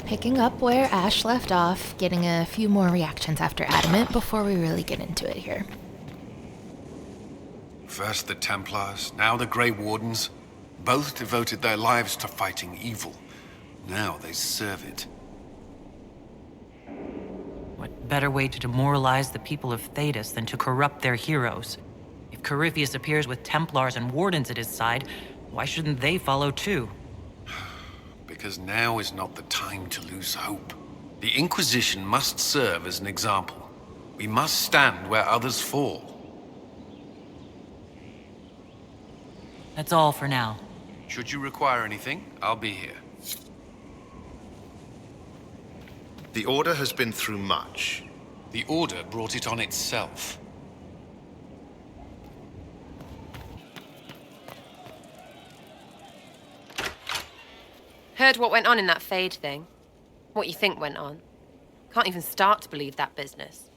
Picking up where Ash left off, getting a few more reactions after Adamant before we really get into it here. First the Templars, now the Grey Wardens. Both devoted their lives to fighting evil. Now they serve it. What better way to demoralize the people of Thedas than to corrupt their heroes? If Corypheus appears with Templars and Wardens at his side, why shouldn't they follow too? Because now is not the time to lose hope. The Inquisition must serve as an example. We must stand where others fall. That's all for now. Should you require anything, I'll be here. The Order has been through much. The Order brought it on itself. Heard what went on in that Fade thing? What you think went on? Can't even start to believe that business.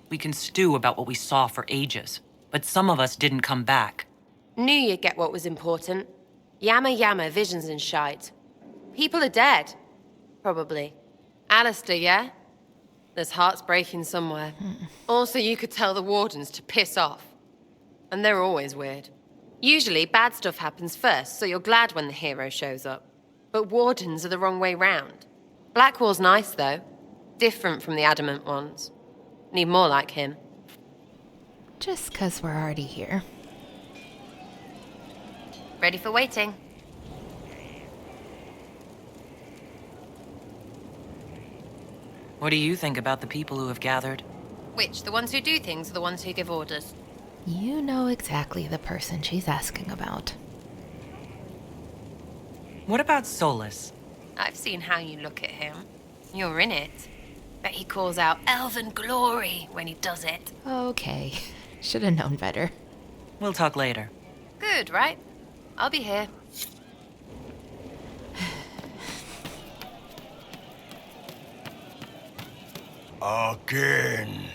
We can stew about what we saw for ages, but some of us didn't come back. Knew you'd get what was important. Yamma, visions and shite. People are dead. Probably. Alistair, yeah? There's hearts breaking somewhere. Also, you could tell the Wardens to piss off. And they're always weird. Usually, bad stuff happens first, so you're glad when the hero shows up. But Wardens are the wrong way round. Blackwall's nice, though. Different from the Adamant ones. Need more like him. Just 'cause we're already here. Ready for waiting. What do you think about the people who have gathered? Which, the ones who do things or the ones who give orders? You know exactly the person she's asking about. What about Solus? I've seen how you look at him. You're in it. Bet he calls out elven glory when he does it. Okay, should have known better. We'll talk later. Good, right? I'll be here. Again.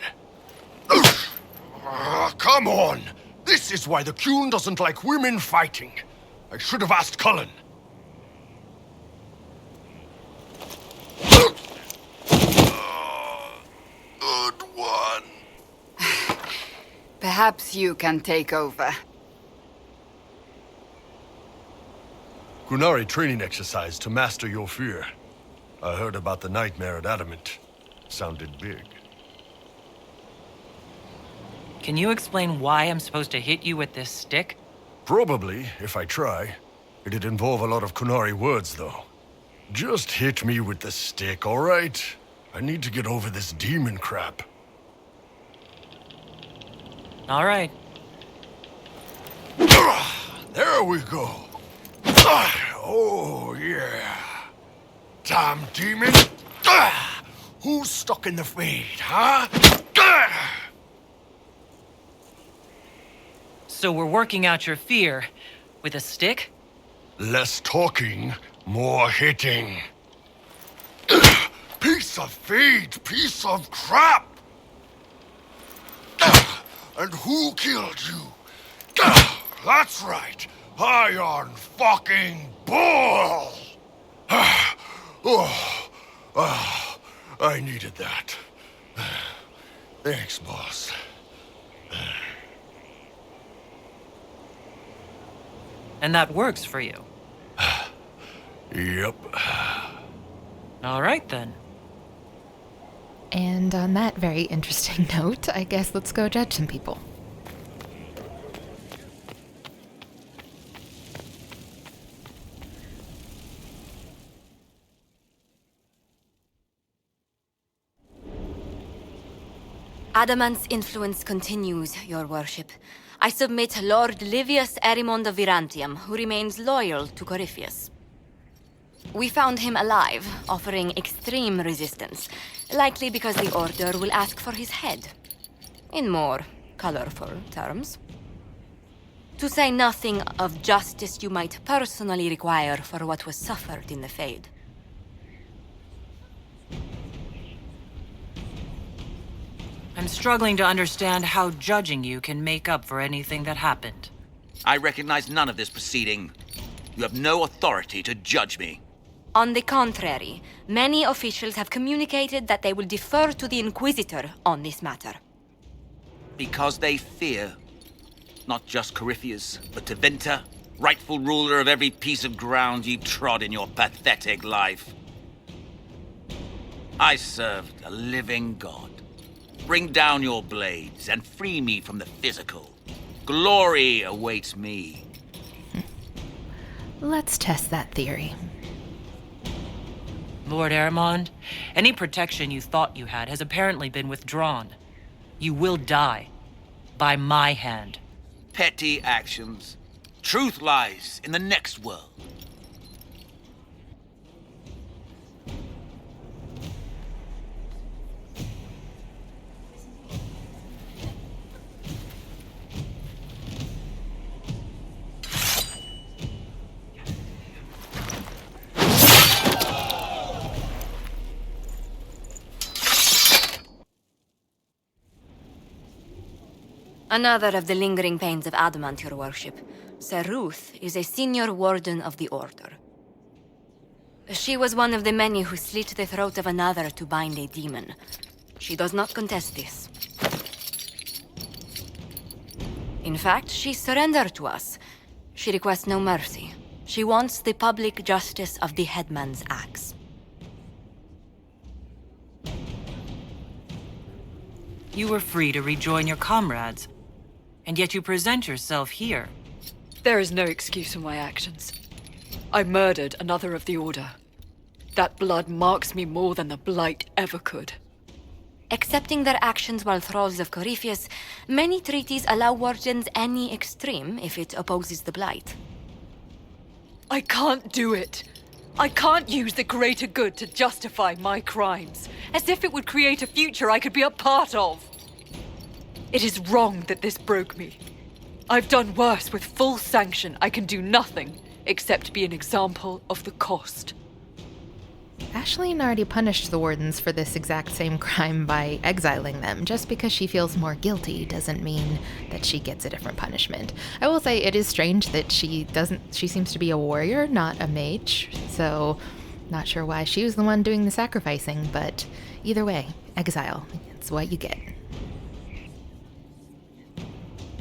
Come on! This is why the Qun doesn't like women fighting. I should have asked Cullen. Good one. Perhaps you can take over. Qunari training exercise to master your fear. I heard about the nightmare at Adamant. Sounded big. Can you explain why I'm supposed to hit you with this stick? Probably, if I try. It'd involve a lot of Qunari words, though. Just hit me with the stick, all right? I need to get over this demon crap. All right. There we go. Oh, yeah. Damn demon. Who's stuck in the Fade, huh? So we're working out your fear with a stick? Less talking, more hitting. Piece of Fade, piece of crap! And who killed you? That's right, Iron fucking Bull! I needed that. Thanks, boss. And that works for you? Yep. All right, then. And on that very interesting note, I guess let's go judge some people. Adamant's influence continues, your worship. I submit Lord Livius Erimond of Virantium, who remains loyal to Corypheus. We found him alive, offering extreme resistance, likely because the Order will ask for his head. In more colorful terms. To say nothing of justice you might personally require for what was suffered in the Fade. I'm struggling to understand how judging you can make up for anything that happened. I recognize none of this proceeding. You have no authority to judge me. On the contrary, many officials have communicated that they will defer to the Inquisitor on this matter. Because they fear. Not just Corypheus, but Tevinter, rightful ruler of every piece of ground you've trod in your pathetic life. I served a living god. Bring down your blades and free me from the physical. Glory awaits me. Let's test that theory. Lord Aramond, any protection you thought you had has apparently been withdrawn. You will die. By my hand. Petty actions. Truth lies in the next world. Another of the lingering pains of Adamant, your worship. Sir Ruth is a senior warden of the Order. She was one of the many who slit the throat of another to bind a demon. She does not contest this. In fact, she surrendered to us. She requests no mercy. She wants the public justice of the headman's axe. You were free to rejoin your comrades, and yet you present yourself here. There is no excuse for my actions. I murdered another of the Order. That blood marks me more than the Blight ever could. Accepting their actions while thralls of Corypheus, many treaties allow wardens any extreme if it opposes the Blight. I can't do it. I can't use the greater good to justify my crimes, as if it would create a future I could be a part of. It is wrong that this broke me. I've done worse. With full sanction, I can do nothing except be an example of the cost. Aislin already punished the Wardens for this exact same crime by exiling them. Just because she feels more guilty doesn't mean that she gets a different punishment. I will say it is strange that she seems to be a warrior, not a mage, so not sure why she was the one doing the sacrificing, but either way, exile. It's what you get.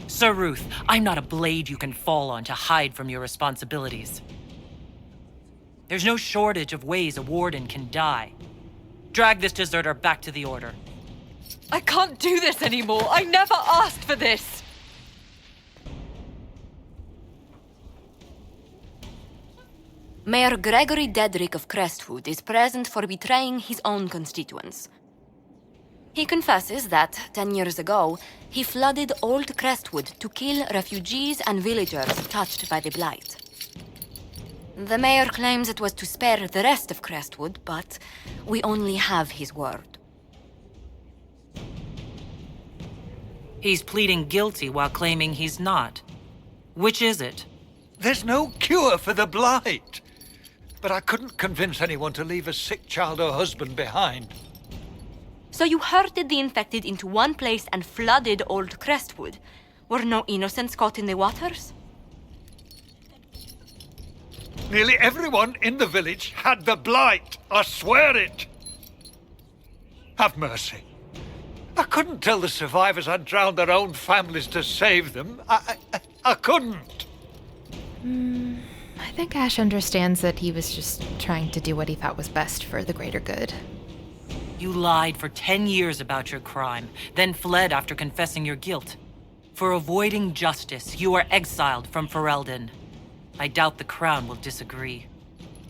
Sir Ruth, I'm not a blade you can fall on to hide from your responsibilities. There's no shortage of ways a warden can die. Drag this deserter back to the Order. I can't do this anymore. I never asked for this. Mayor Gregory Dedrick of Crestwood is present for betraying his own constituents. He confesses that, 10 years ago, he flooded Old Crestwood to kill refugees and villagers touched by the Blight. The mayor claims it was to spare the rest of Crestwood, but we only have his word. He's pleading guilty while claiming he's not. Which is it? There's no cure for the Blight. But I couldn't convince anyone to leave a sick child or husband behind. So you herded the infected into one place and flooded Old Crestwood. Were no innocents caught in the waters? Nearly everyone in the village had the Blight. I swear it. Have mercy. I couldn't tell the survivors I'd drowned their own families to save them. I couldn't. I think Ash understands that he was just trying to do what he thought was best for the greater good. You lied for 10 years about your crime, then fled after confessing your guilt. For avoiding justice, you are exiled from Ferelden. I doubt the Crown will disagree.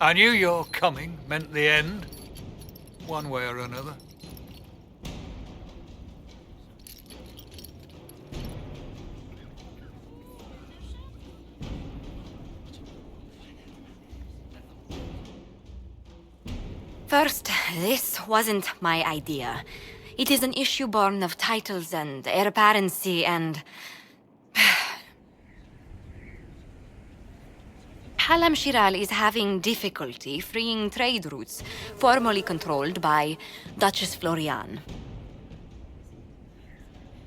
I knew your coming meant the end, one way or another. First, this wasn't my idea. It is an issue born of titles and heir apparency and... Halam Shiral is having difficulty freeing trade routes formerly controlled by Duchess Florian.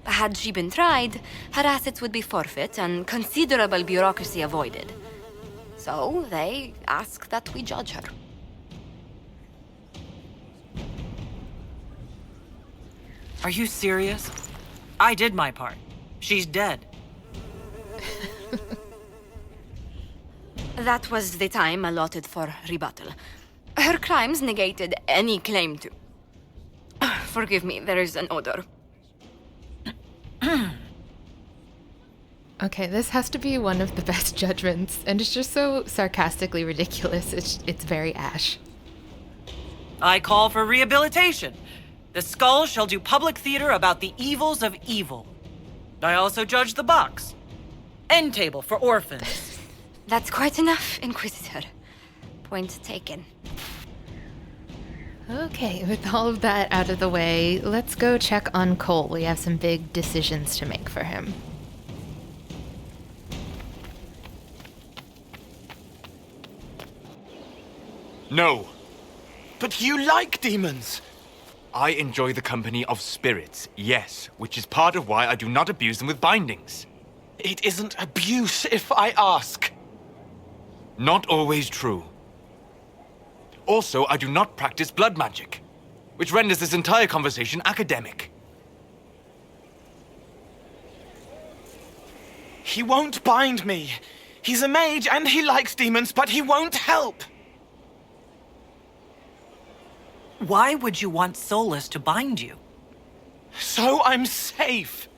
Had she been tried, her assets would be forfeit and considerable bureaucracy avoided. So they ask that we judge her. Are you serious? I did my part. She's dead. That was the time allotted for rebuttal. Her crimes negated any claim to... Forgive me, there is an odor. Okay, this has to be one of the best judgments, and it's just so sarcastically ridiculous. It's very Ash. I call for rehabilitation. The skull shall do public theater about the evils of evil. I also judge the box. End table for orphans. That's quite enough, Inquisitor. Point taken. Okay, with all of that out of the way, let's go check on Cole. We have some big decisions to make for him. No. But you like demons! I enjoy the company of spirits, yes, which is part of why I do not abuse them with bindings. It isn't abuse if I ask. Not always true. Also, I do not practice blood magic, which renders this entire conversation academic. He won't bind me. He's a mage and he likes demons, but he won't help. Why would you want Solus to bind you? So I'm safe.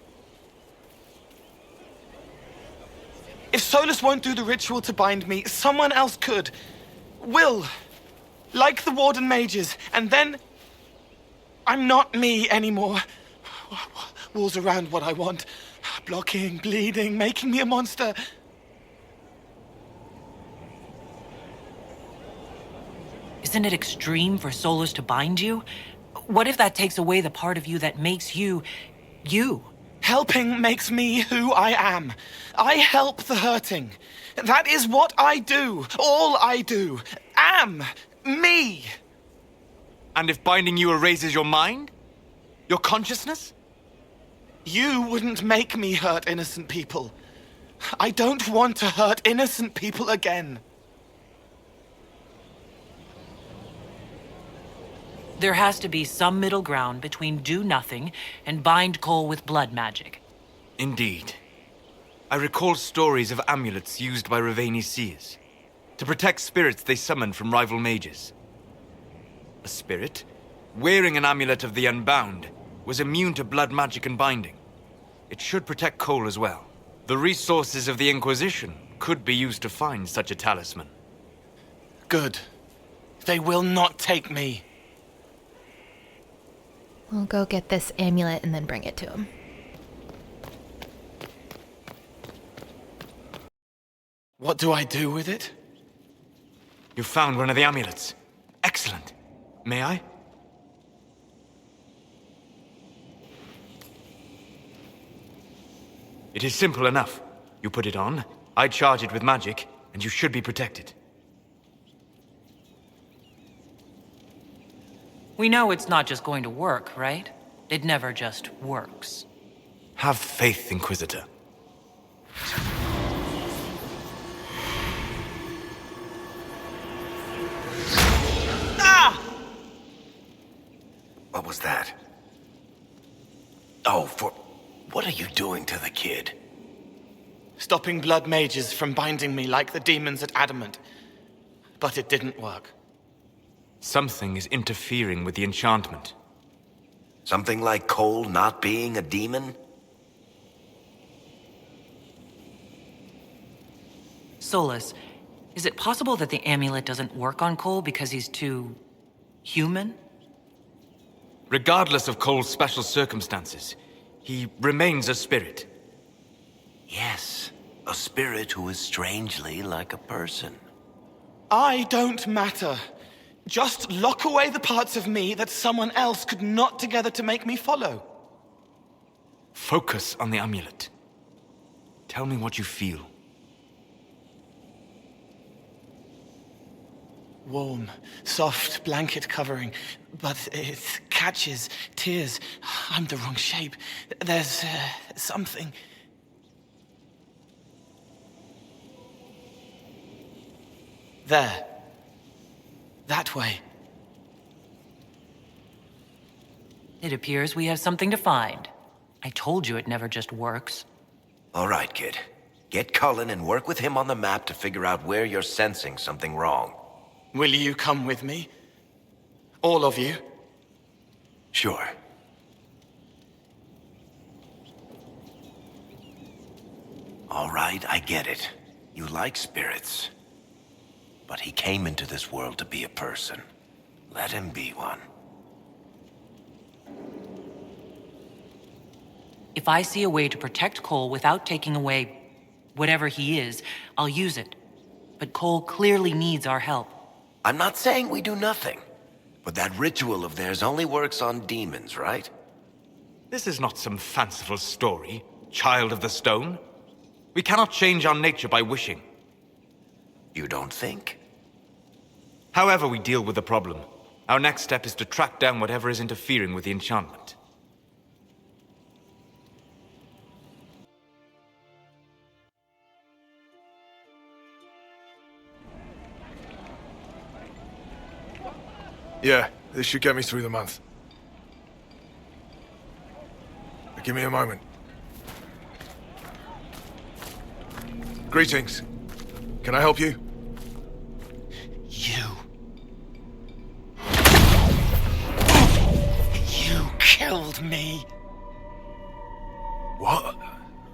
If Solus won't do the ritual to bind me, someone else could. Will. Like the Warden mages. And then... I'm not me anymore. Walls around what I want. Blocking, bleeding, making me a monster. Isn't it extreme for Solus to bind you? What if that takes away the part of you that makes you... you? Helping makes me who I am. I help the hurting. That is what I do. All I do. Am. Me. And if binding you erases your mind? Your consciousness? You wouldn't make me hurt innocent people. I don't want to hurt innocent people again. There has to be some middle ground between do nothing and bind Cole with blood magic. Indeed. I recall stories of amulets used by Raveni seers to protect spirits they summoned from rival mages. A spirit, wearing an amulet of the Unbound, was immune to blood magic and binding. It should protect Cole as well. The resources of the Inquisition could be used to find such a talisman. Good. They will not take me. We'll go get this amulet and then bring it to him. What do I do with it? You found one of the amulets. Excellent. May I? It is simple enough. You put it on, I charge it with magic, and you should be protected. We know it's not just going to work, right? It never just works. Have faith, Inquisitor. Ah! What was that? Oh, what are you doing to the kid? Stopping blood mages from binding me like the demons at Adamant. But it didn't work. Something is interfering with the enchantment. Something like Cole not being a demon? Solus, is it possible that the amulet doesn't work on Cole because he's too... human? Regardless of Cole's special circumstances, he remains a spirit. Yes, a spirit who is strangely like a person. I don't matter. Just lock away the parts of me that someone else could knot together to make me follow. Focus on the amulet. Tell me what you feel. Warm, soft blanket covering, but it catches tears. I'm the wrong shape. There's something. There. That way. It appears we have something to find. I told you it never just works. All right, kid. Get Cullen and work with him on the map to figure out where you're sensing something wrong. Will you come with me? All of you? Sure. All right, I get it. You like spirits. But he came into this world to be a person. Let him be one. If I see a way to protect Cole without taking away whatever he is, I'll use it. But Cole clearly needs our help. I'm not saying we do nothing. But that ritual of theirs only works on demons, right? This is not some fanciful story, child of the stone. We cannot change our nature by wishing. You don't think? However we deal with the problem, our next step is to track down whatever is interfering with the enchantment. Yeah, this should get me through the month. But give me a moment. Greetings. Can I help you? You. You killed me. What?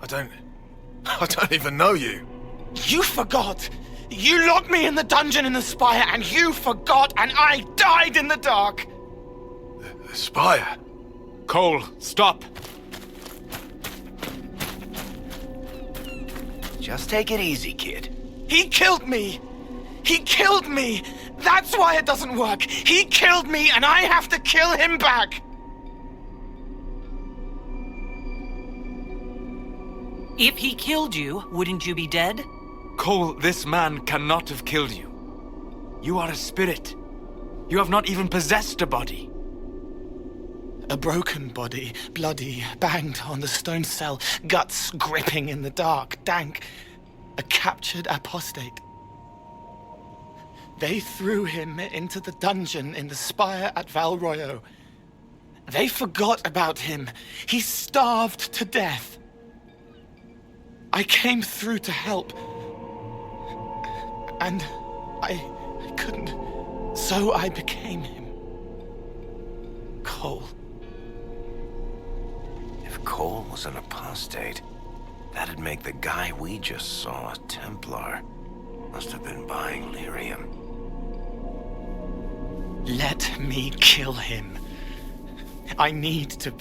I don't even know you. You forgot! You locked me in the dungeon in the spire, and you forgot, and I died in the dark! The spire? Cole, stop! Just take it easy, kid. He killed me! He killed me! That's why it doesn't work! He killed me, and I have to kill him back! If he killed you, wouldn't you be dead? Cole, this man cannot have killed you. You are a spirit. You have not even possessed a body. A broken body, bloody, banged on the stone cell, guts gripping in the dark, dank. A captured apostate. They threw him into the dungeon in the spire at Val Royo. They forgot about him. He starved to death. I came through to help. And I couldn't. So I became him. Cole. If Cole was an apostate, that'd make the guy we just saw a Templar. Must have been buying lyrium. Let me kill him. I need to.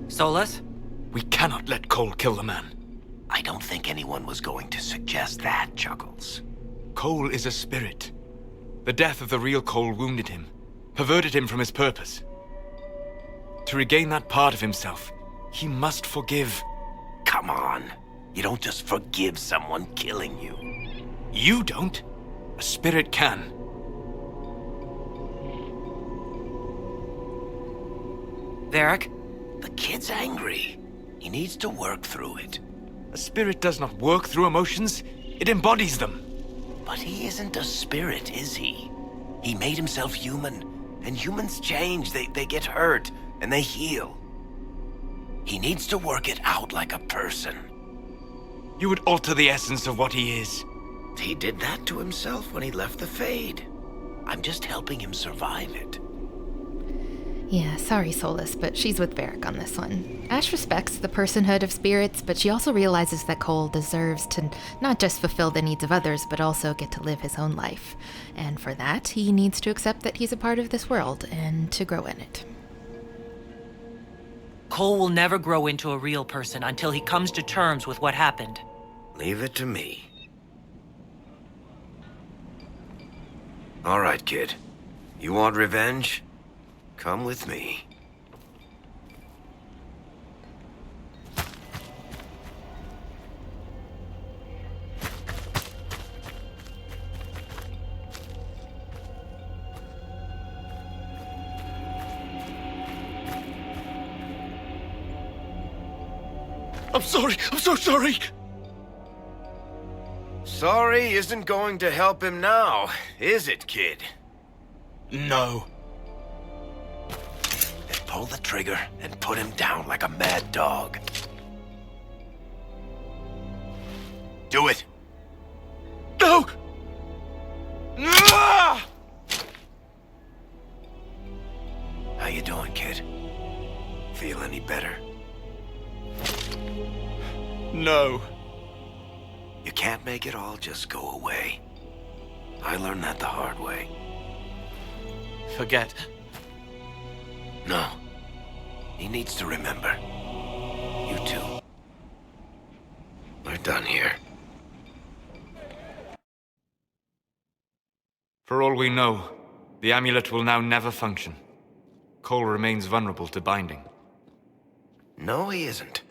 Solus? We cannot let Cole kill the man. I don't think anyone was going to suggest that, Chuckles. Cole is a spirit. The death of the real Cole wounded him, perverted him from his purpose. To regain that part of himself, he must forgive. Come on. You don't just forgive someone killing you. You don't. A spirit can. Varric? The kid's angry. He needs to work through it. A spirit does not work through emotions. It embodies them. But he isn't a spirit, is he? He made himself human. And humans change. They get hurt. And they heal. He needs to work it out like a person. You would alter the essence of what he is. He did that to himself when he left the Fade. I'm just helping him survive it. Yeah, sorry, Solus, but she's with Varric on this one. Ash respects the personhood of spirits, but she also realizes that Cole deserves to not just fulfill the needs of others, but also get to live his own life. And for that, he needs to accept that he's a part of this world and to grow in it. Cole will never grow into a real person until he comes to terms with what happened. Leave it to me. All right, kid. You want revenge? Come with me. I'm sorry. I'm so sorry. Sorry isn't going to help him now, is it, kid? No. Then pull the trigger and put him down like a mad dog. Do it. No! How you doing, kid? Feel any better? No. You can't make it all just go away. I learned that the hard way. Forget. No. He needs to remember. You too. We're done here. For all we know, the amulet will now never function. Cole remains vulnerable to binding. No, he isn't.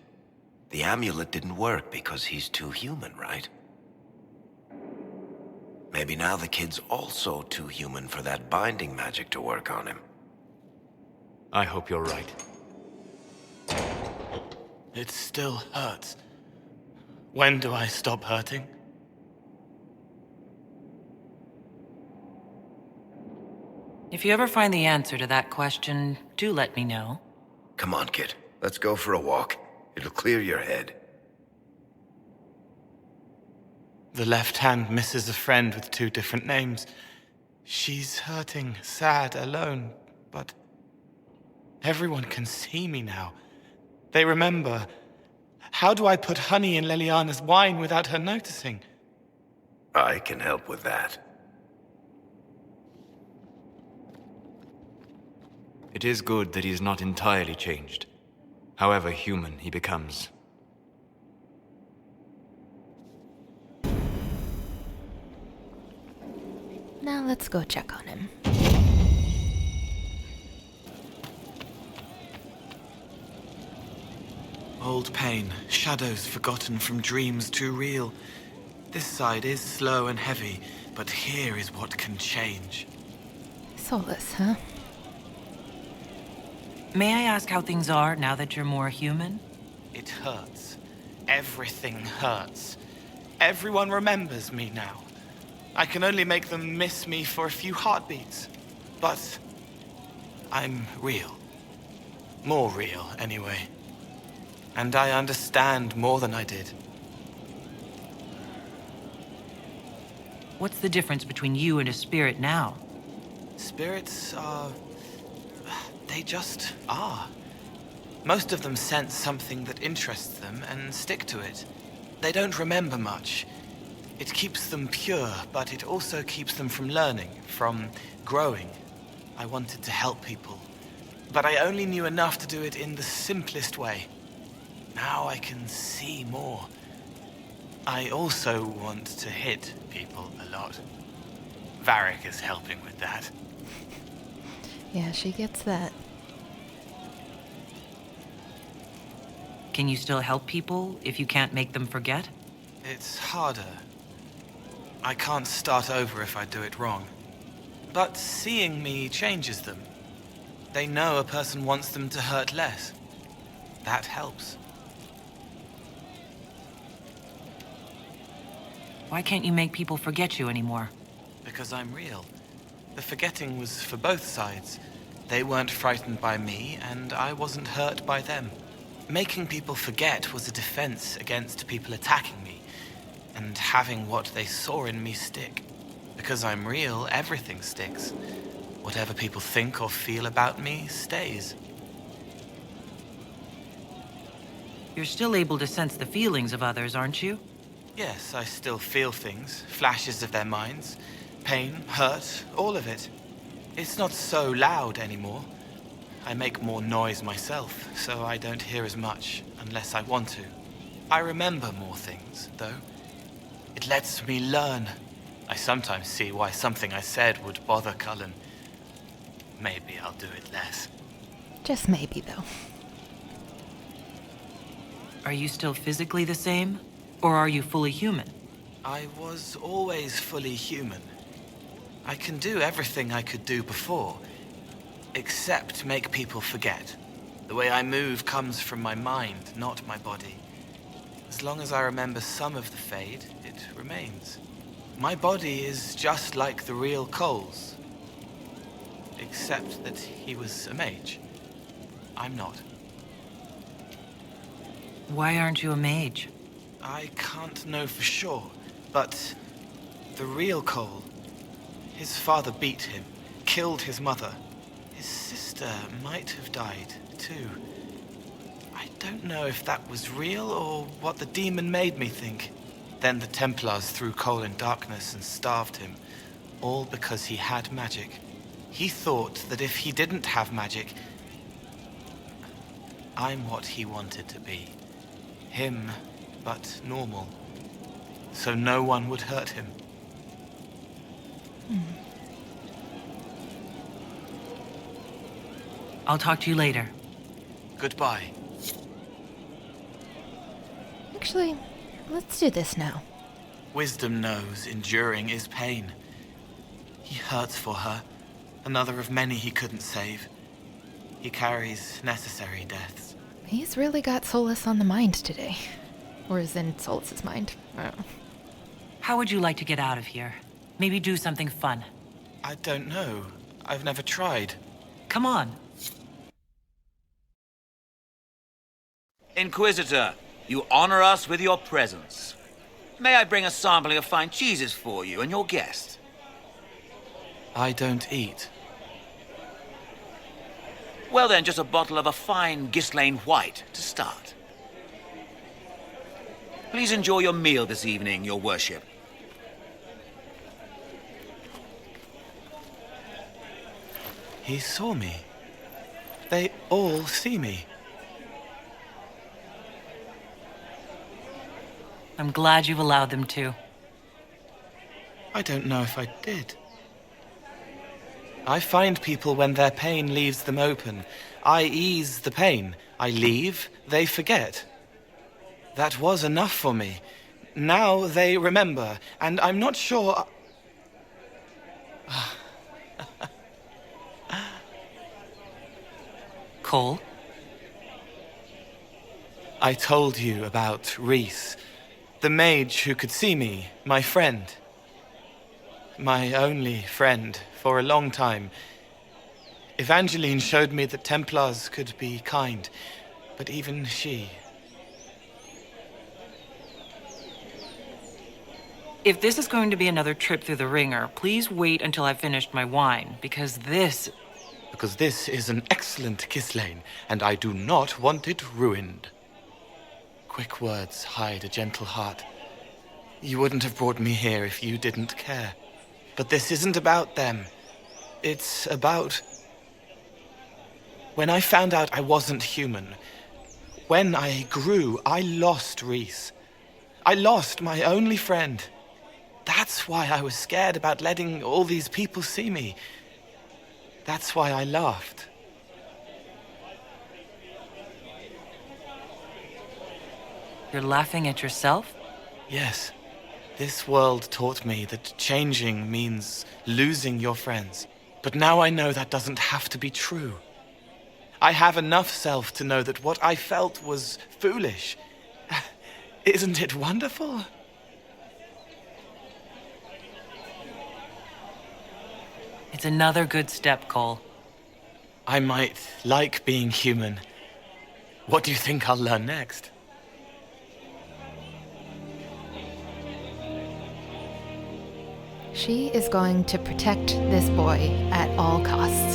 The amulet didn't work because he's too human, right? Maybe now the kid's also too human for that binding magic to work on him. I hope you're right. It still hurts. When do I stop hurting? If you ever find the answer to that question, do let me know. Come on, kid. Let's go for a walk. It'll clear your head. The left hand misses a friend with 2 different names. She's hurting, sad, alone, but everyone can see me now. They remember. How do I put honey in Leliana's wine without her noticing? I can help with that. It is good that he is not entirely changed, however human he becomes. Now let's go check on him. Old pain, shadows forgotten from dreams too real. This side is slow and heavy, but here is what can change. Soulless, huh? May I ask how things are now that you're more human? It hurts. Everything hurts. Everyone remembers me now. I can only make them miss me for a few heartbeats. But I'm real. More real, anyway. And I understand more than I did. What's the difference between you and a spirit now? Spirits are... they just are. Most of them sense something that interests them and stick to it. They don't remember much. It keeps them pure, but it also keeps them from learning, from growing. I wanted to help people, but I only knew enough to do it in the simplest way. Now I can see more. I also want to hit people a lot. Varric is helping with that. Yeah, she gets that. Can you still help people if you can't make them forget? It's harder. I can't start over if I do it wrong. But seeing me changes them. They know a person wants them to hurt less. That helps. Why can't you make people forget you anymore? Because I'm real. The forgetting was for both sides. They weren't frightened by me, and I wasn't hurt by them. Making people forget was a defense against people attacking me, and having what they saw in me stick. Because I'm real, everything sticks. Whatever people think or feel about me stays. You're still able to sense the feelings of others, aren't you? Yes, I still feel things, flashes of their minds. Pain, hurt, all of it. It's not so loud anymore. I make more noise myself, so I don't hear as much unless I want to. I remember more things, though. It lets me learn. I sometimes see why something I said would bother Cullen. Maybe I'll do it less. Just maybe, though. Are you still physically the same? Or are you fully human? I was always fully human. I can do everything I could do before, except make people forget. The way I move comes from my mind, not my body. As long as I remember some of the Fade, it remains. My body is just like the real Cole's. Except that he was a mage. I'm not. Why aren't you a mage? I can't know for sure, but the real Cole, his father beat him, killed his mother. His sister might have died, too. I don't know if that was real or what the demon made me think. Then the Templars threw Cole in darkness and starved him, all because he had magic. He thought that if he didn't have magic, I'm what he wanted to be. Him, but normal. So no one would hurt him. I'll talk to you later. Goodbye. Actually, let's do this now. Wisdom knows enduring is pain. He hurts for her, another of many he couldn't save. He carries necessary deaths. He's really got Solus on the mind today. Or is in Solus's mind. I don't know. How would you like to get out of here? Maybe do something fun. I don't know. I've never tried. Come on. Inquisitor, you honor us with your presence. May I bring a sampling of fine cheeses for you and your guest? I don't eat. Well then, just a bottle of a fine Aislin white to start. Please enjoy your meal this evening, your worship. He saw me. They all see me. I'm glad you've allowed them to. I don't know if I did. I find people when their pain leaves them open. I ease the pain. I leave, they forget. That was enough for me. Now they remember, and I'm not sure... Cole? I told you about Reese, the mage who could see me, my friend. My only friend for a long time. Evangeline showed me that Templars could be kind, but even she... If this is going to be another trip through the ringer, please wait until I've finished my wine, because this is an excellent Aislin, and I do not want it ruined. Quick words hide a gentle heart. You wouldn't have brought me here if you didn't care. But this isn't about them. It's about... When I found out I wasn't human, when I grew, I lost Reese. I lost my only friend. That's why I was scared about letting all these people see me. That's why I laughed. You're laughing at yourself? Yes. This world taught me that changing means losing your friends. But now I know that doesn't have to be true. I have enough self to know that what I felt was foolish. Isn't it wonderful? It's another good step, Cole. I might like being human. What do you think I'll learn next? She is going to protect this boy at all costs.